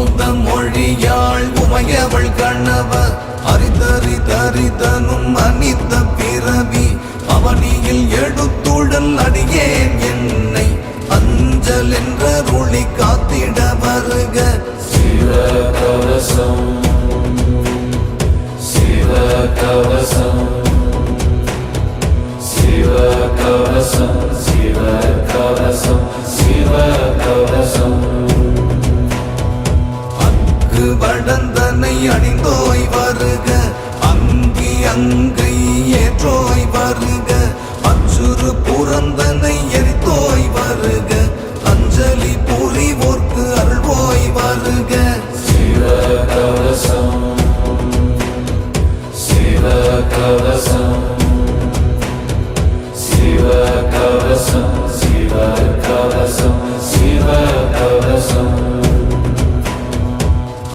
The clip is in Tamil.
அமுத மொழியாள் உமையவள் கணவர் அரிதரிதரிதனும் அனித்த பிறவி அவனியில் எடுத்துடல் அடியேன் என்னை அஞ்சல் என்ற ஒளி காத்திட வருக. சிவகவசம் சிவகவசம் சிவகவசம் சிவகவசம் சிவகவசம். அங்கு வடந்தனை அணிந்தோய் வருக அங்கி அங்கை ஏற்றோய் வருக அச்சுறு புறந்தனை எரித்தோய் வருக அஞ்சலி